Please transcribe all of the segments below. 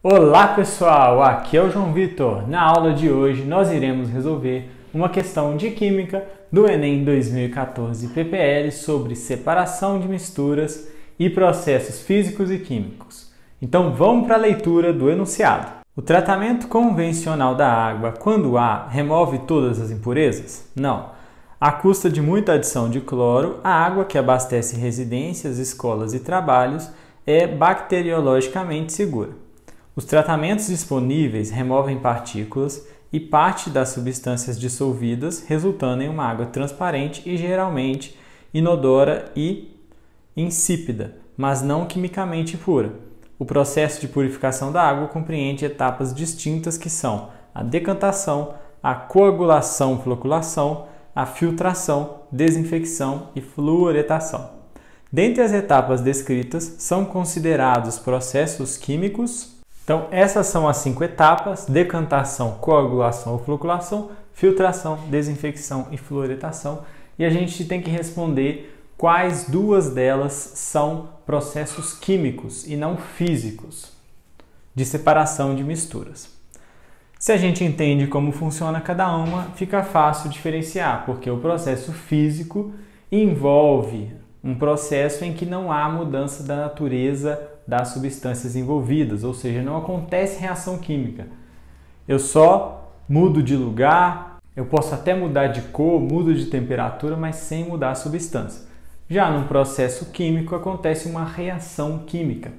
Olá pessoal, aqui é o João Vitor. Na aula de hoje nós iremos resolver uma questão de Química do Enem 2014 PPL sobre separação de misturas e processos físicos e químicos. Então vamos para a leitura do enunciado. O tratamento convencional da água quando há remove todas as impurezas? Não. À custa de muita adição de cloro, a água que abastece residências, escolas e trabalhos é bacteriologicamente segura. Os tratamentos disponíveis removem partículas e parte das substâncias dissolvidas, resultando em uma água transparente e geralmente inodora e insípida, mas não quimicamente pura. O processo de purificação da água compreende etapas distintas que são a decantação, a coagulação, floculação, a filtração, desinfecção e fluoretação. Dentre as etapas descritas, são considerados processos químicos. Então, essas são as 5 etapas: decantação, coagulação ou floculação, filtração, desinfecção e fluoretação. E a gente tem que responder quais duas delas são processos químicos e não físicos de separação de misturas. Se a gente entende como funciona cada uma, fica fácil diferenciar, porque o processo físico envolve um processo em que não há mudança da natureza das substâncias envolvidas, ou seja, não acontece reação química. Eu só mudo de lugar, eu posso até mudar de cor, mudo de temperatura, mas sem mudar a substância. Já no processo químico acontece uma reação química.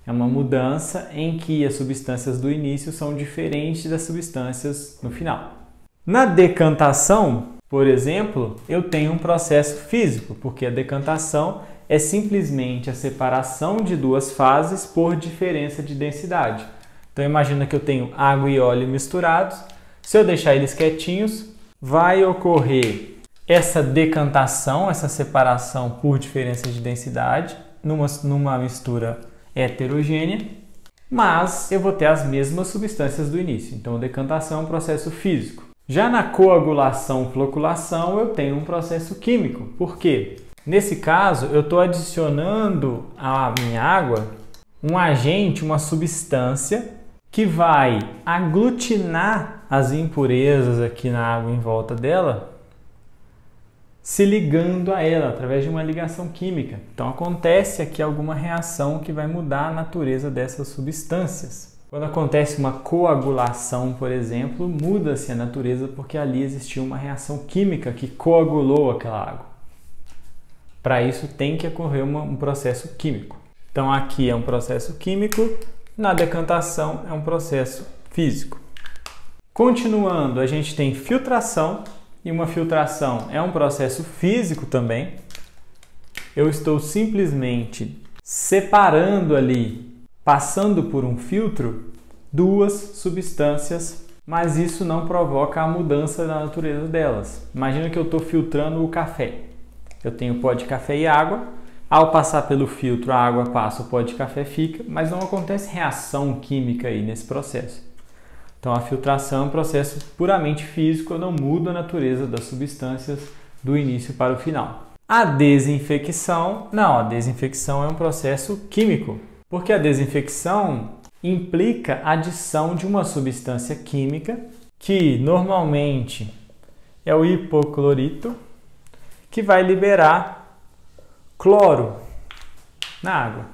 É uma mudança em que as substâncias do início são diferentes das substâncias no final. Na decantação, por exemplo, eu tenho um processo físico, porque a decantação é simplesmente a separação de duas fases por diferença de densidade. Então imagina que eu tenho água e óleo misturados. Se eu deixar eles quietinhos, vai ocorrer essa decantação, essa separação por diferença de densidade numa mistura heterogênea, mas eu vou ter as mesmas substâncias do início. Então a decantação é um processo físico. Já na coagulação, floculação, eu tenho um processo químico. Por quê? Nesse caso, eu estou adicionando à minha água um agente, uma substância que vai aglutinar as impurezas aqui na água em volta dela, se ligando a ela através de uma ligação química. Então acontece aqui alguma reação que vai mudar a natureza dessas substâncias. Quando acontece uma coagulação, por exemplo, muda-se a natureza porque ali existiu uma reação química que coagulou aquela água. Para isso tem que ocorrer um processo químico. Então aqui é um processo químico, na decantação é um processo físico. Continuando, a gente tem filtração, e uma filtração é um processo físico também. Eu estou simplesmente separando ali, passando por um filtro, duas substâncias, mas isso não provoca a mudança da natureza delas. Imagina que eu estou filtrando o café. Eu tenho pó de café e água. Ao passar pelo filtro, a água passa, o pó de café fica, mas não acontece reação química aí nesse processo. Então a filtração é um processo puramente físico, eu não mudo a natureza das substâncias do início para o final. A desinfecção, não, a desinfecção é um processo químico, porque a desinfecção implica a adição de uma substância química, que normalmente é o hipoclorito, que vai liberar cloro na água.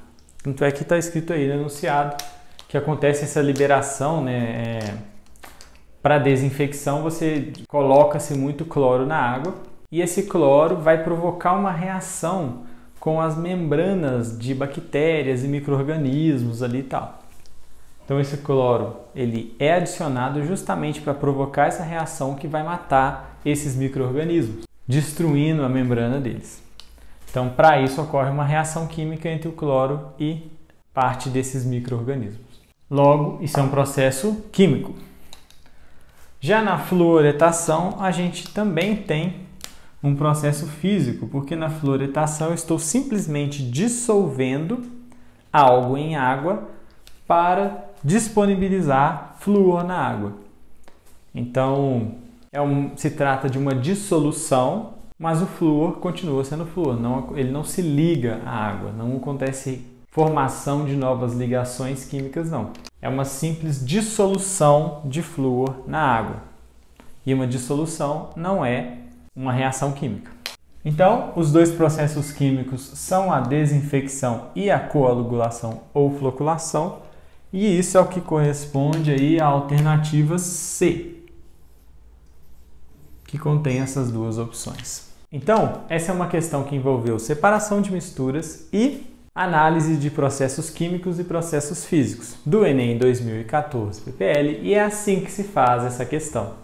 Tanto é que está escrito aí no enunciado que acontece essa liberação, para desinfecção você coloca-se muito cloro na água e esse cloro vai provocar uma reação com as membranas de bactérias e micro-organismos ali e tal. Então esse cloro ele é adicionado justamente para provocar essa reação que vai matar esses micro-organismos, destruindo a membrana deles. Então para isso ocorre uma reação química entre o cloro e parte desses micro-organismos. Logo, isso é um processo químico. Já na fluoretação, a gente também tem um processo físico, porque na fluoretação eu estou simplesmente dissolvendo algo em água para disponibilizar flúor na água. Então, se trata de uma dissolução, mas o flúor continua sendo flúor, ele não se liga à água, não acontece formação de novas ligações químicas, não. É uma simples dissolução de flúor na água. E uma dissolução não é uma reação química. Então, os dois processos químicos são a desinfecção e a coagulação ou floculação, e isso é o que corresponde aí à alternativa C, que contém essas duas opções. Então, essa é uma questão que envolveu separação de misturas e análise de processos químicos e processos físicos do Enem 2014 PPL, e é assim que se faz essa questão.